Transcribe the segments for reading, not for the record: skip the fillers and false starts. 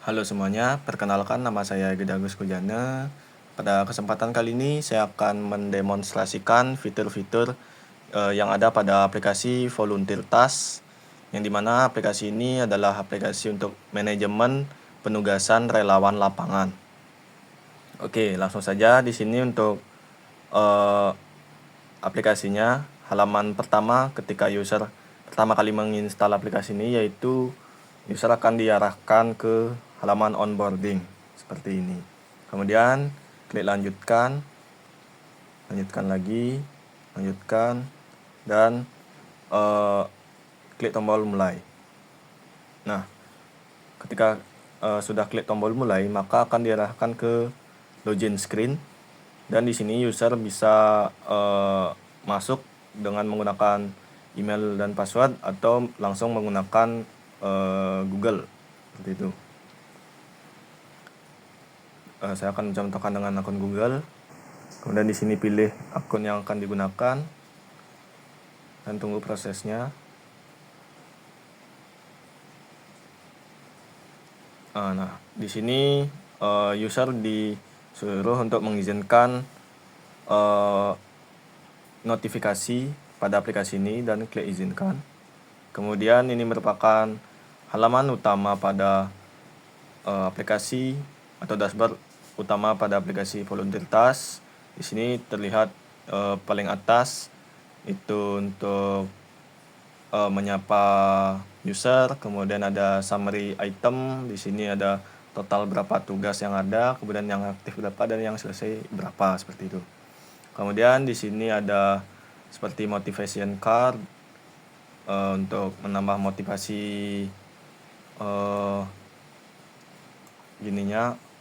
Halo semuanya, perkenalkan nama saya Gede Agus Kujana. Pada kesempatan kali ini saya akan mendemonstrasikan fitur-fitur yang ada pada aplikasi Volunteer Task, yang dimana aplikasi ini adalah aplikasi untuk manajemen penugasan relawan lapangan. Oke, langsung saja di sini untuk aplikasinya. Halaman pertama ketika user pertama kali menginstal aplikasi ini, yaitu user akan diarahkan ke halaman onboarding seperti ini. Kemudian klik lanjutkan, lanjutkan lagi, lanjutkan, dan klik tombol mulai. Nah, ketika sudah klik tombol mulai, maka akan diarahkan ke login screen, dan di sini user bisa masuk dengan menggunakan email dan password atau langsung menggunakan Google seperti itu. Saya akan mencontohkan dengan akun Google. Kemudian di sini pilih akun yang akan digunakan dan tunggu prosesnya. Nah, di sini user disuruh untuk mengizinkan notifikasi pada aplikasi ini dan klik izinkan. Kemudian ini merupakan halaman utama pada aplikasi atau dashboard utama pada aplikasi Volunteer Task. Di sini terlihat paling atas itu untuk menyapa user, kemudian ada summary item, di sini ada total berapa tugas yang ada, kemudian yang aktif berapa dan yang selesai berapa, seperti itu. Kemudian di sini ada seperti motivation card untuk menambah motivasi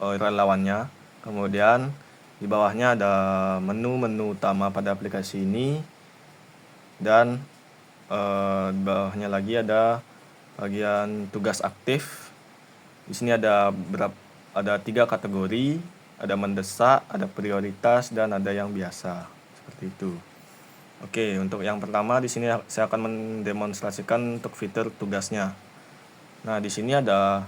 relawannya. Kemudian di bawahnya ada menu-menu utama pada aplikasi ini, dan di bawahnya lagi ada bagian tugas aktif. Di sini ada 3 kategori, ada mendesak, ada prioritas, dan ada yang biasa, seperti itu. Oke, untuk yang pertama di sini saya akan mendemonstrasikan untuk fitur tugasnya. Nah, di sini ada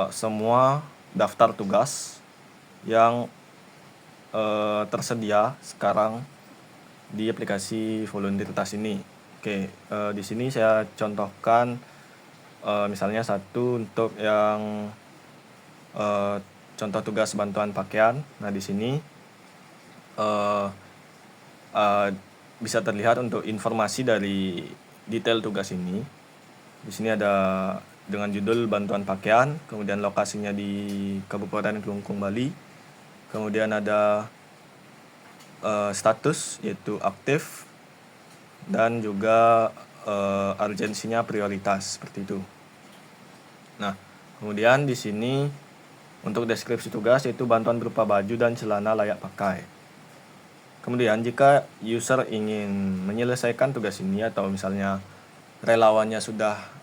semua daftar tugas yang tersedia sekarang di aplikasi Volunteer Task ini. Oke, di sini saya contohkan misalnya satu untuk yang contoh tugas bantuan pakaian. Nah, di sini bisa terlihat untuk informasi dari detail tugas ini. Di sini ada dengan judul bantuan pakaian, kemudian lokasinya di Kabupaten Kelungkung, Bali. Kemudian ada status yaitu aktif, dan juga urgensinya prioritas, seperti itu. Nah, kemudian di sini untuk deskripsi tugas yaitu bantuan berupa baju dan celana layak pakai. Kemudian jika user ingin menyelesaikan tugas ini atau misalnya relawannya sudah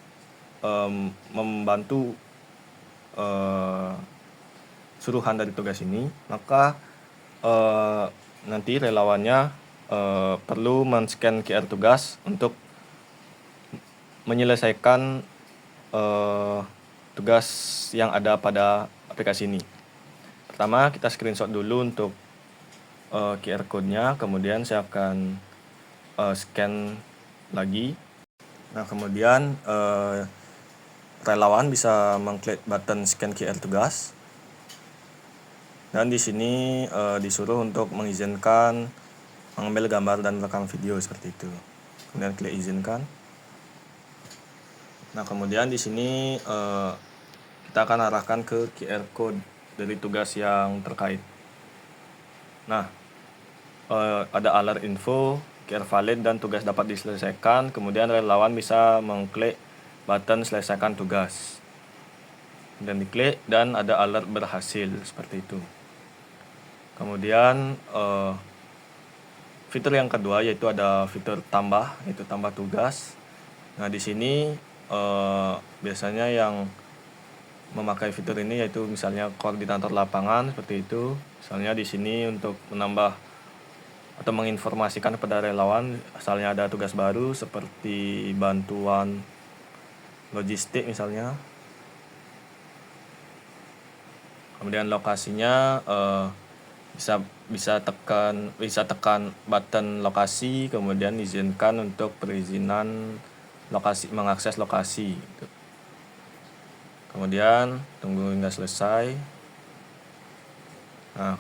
membantu suruhan dari tugas ini, maka nanti relawannya perlu men-scan QR tugas untuk menyelesaikan tugas yang ada pada aplikasi ini. Pertama, kita screenshot dulu untuk QR code-nya, kemudian saya akan scan lagi. Nah, kemudian relawan bisa mengklik button scan QR tugas, dan di sini disuruh untuk mengizinkan mengambil gambar dan rekam video, seperti itu. Kemudian klik izinkan. Nah, kemudian di sini kita akan arahkan ke QR code dari tugas yang terkait. Nah, ada alert info, QR valid, dan tugas dapat diselesaikan. Kemudian relawan bisa mengklik button selesaikan tugas, dan diklik, dan ada alert berhasil, seperti itu. Kemudian fitur yang kedua yaitu ada fitur tambah, yaitu tambah tugas. Nah, di sini biasanya yang memakai fitur ini yaitu misalnya koordinator lapangan, seperti itu. Misalnya di sini untuk menambah atau menginformasikan kepada relawan asalnya ada tugas baru seperti bantuan logistik misalnya. Kemudian lokasinya bisa tekan button lokasi, kemudian izinkan untuk perizinan lokasi, mengakses lokasi gitu. Kemudian tunggu hingga selesai. Nah,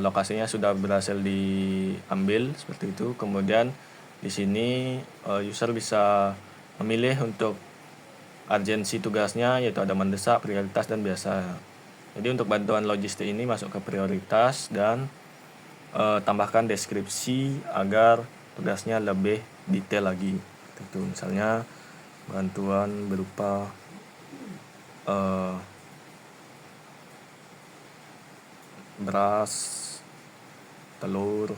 lokasinya sudah berhasil diambil seperti itu. Kemudian di sini user bisa memilih untuk urgensi tugasnya, yaitu ada mendesak, prioritas, dan biasa. Jadi untuk bantuan logistik ini masuk ke prioritas dan tambahkan deskripsi agar tugasnya lebih detail lagi. Itu misalnya bantuan berupa beras, telur,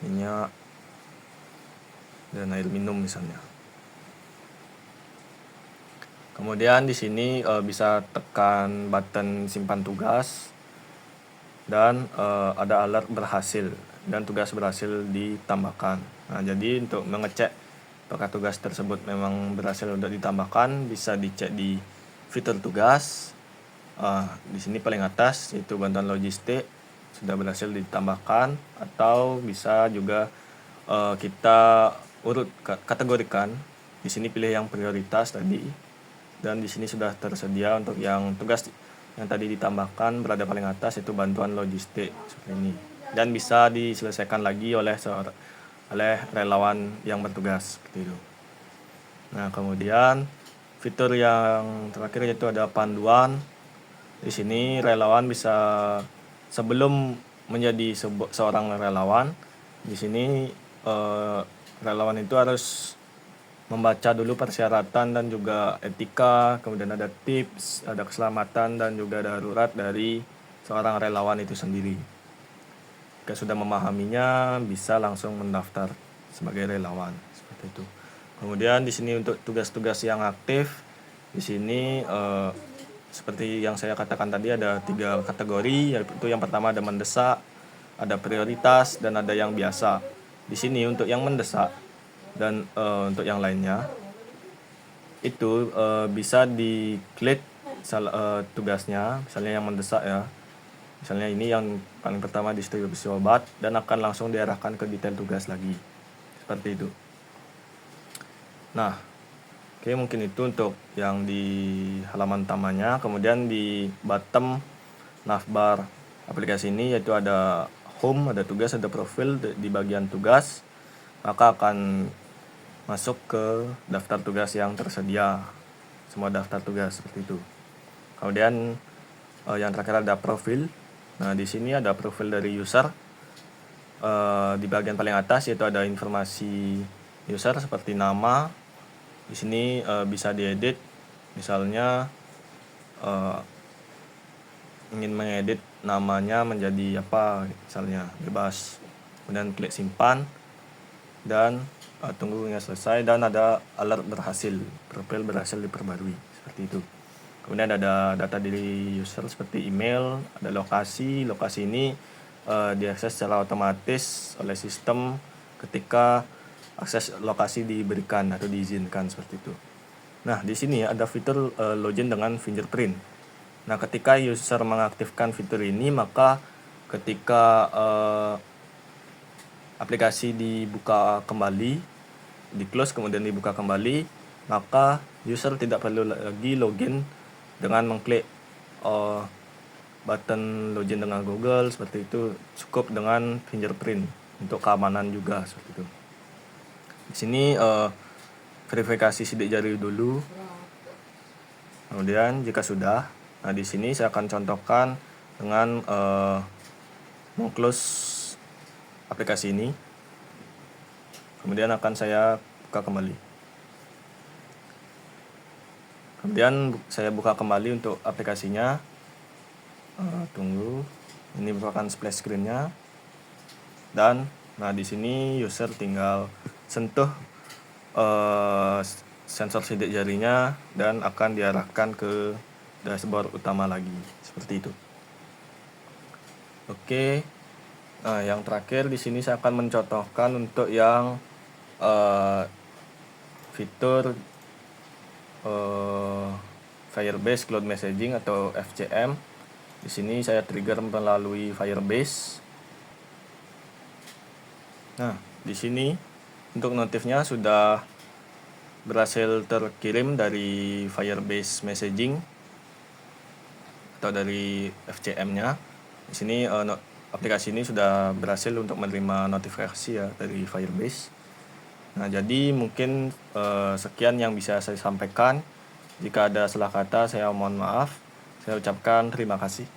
minyak, dan air minum misalnya. Kemudian di sini bisa tekan button simpan tugas dan ada alert berhasil dan tugas berhasil ditambahkan. Nah, jadi untuk mengecek apakah tugas tersebut memang berhasil sudah ditambahkan, bisa dicek di fitur tugas. Di sini paling atas yaitu bantuan logistik sudah berhasil ditambahkan, atau bisa juga kita urut kategorikan. Di sini pilih yang prioritas tadi, dan di sini sudah tersedia untuk yang tugas yang tadi ditambahkan berada paling atas, yaitu bantuan logistik seperti ini, dan bisa diselesaikan lagi oleh relawan yang bertugas seperti itu. Nah, kemudian fitur yang terakhir yaitu ada panduan. Di sini relawan bisa, sebelum menjadi seorang relawan, di sini relawan itu harus membaca dulu persyaratan dan juga etika, kemudian ada tips, ada keselamatan, dan juga darurat dari seorang relawan itu sendiri. Jika sudah memahaminya, bisa langsung mendaftar sebagai relawan seperti itu. Kemudian di sini untuk tugas-tugas yang aktif, di sini seperti yang saya katakan tadi ada 3 kategori, yaitu yang pertama ada mendesak, ada prioritas, dan ada yang biasa. Di sini untuk yang mendesak dan untuk yang lainnya itu bisa diklik tugasnya, misalnya yang mendesak ya. Misalnya ini yang paling pertama, distribusi obat, dan akan langsung diarahkan ke detail tugas lagi. Seperti itu. Nah, oke, mungkin itu untuk yang di halaman utamanya. Kemudian di bottom navbar aplikasi ini yaitu ada home, ada tugas, ada profil. Di bagian tugas maka akan masuk ke daftar tugas yang tersedia, semua daftar tugas seperti itu. Kemudian yang terakhir ada profil. Nah, di sini ada profil dari user. Di bagian paling atas yaitu ada informasi user seperti nama. Di sini bisa diedit, misalnya ingin mengedit namanya menjadi apa, misalnya bebas. Kemudian klik simpan dan tunggu hingga selesai, dan ada alert berhasil, profil berhasil diperbarui seperti itu. Kemudian ada data diri user seperti email, ada lokasi ini diakses secara otomatis oleh sistem ketika akses lokasi diberikan atau diizinkan seperti itu. Nah, di sini ada fitur login dengan fingerprint. Nah, ketika user mengaktifkan fitur ini, maka ketika aplikasi dibuka kembali, di close kemudian dibuka kembali, maka user tidak perlu lagi login dengan mengklik button login dengan Google seperti itu. Cukup dengan fingerprint untuk keamanan juga seperti itu. Di sini verifikasi sidik jari dulu. Kemudian jika sudah, nah di sini saya akan contohkan dengan meng-close aplikasi ini. Kemudian akan saya buka kembali. Kemudian saya buka kembali untuk aplikasinya. Tunggu, ini merupakan splash screen-nya. Dan nah di sini user tinggal sentuh sensor sidik jarinya dan akan diarahkan ke dashboard utama lagi seperti itu. Oke. Nah, yang terakhir di sini saya akan mencontohkan untuk yang fitur Firebase Cloud Messaging atau FCM. Di sini saya trigger melalui Firebase. Nah, di sini untuk notifnya sudah berhasil terkirim dari Firebase Messaging atau dari FCM-nya. Di sini aplikasi ini sudah berhasil untuk menerima notifikasi ya dari Firebase. Nah, jadi mungkin sekian yang bisa saya sampaikan. Jika ada salah kata, saya mohon maaf. Saya ucapkan terima kasih.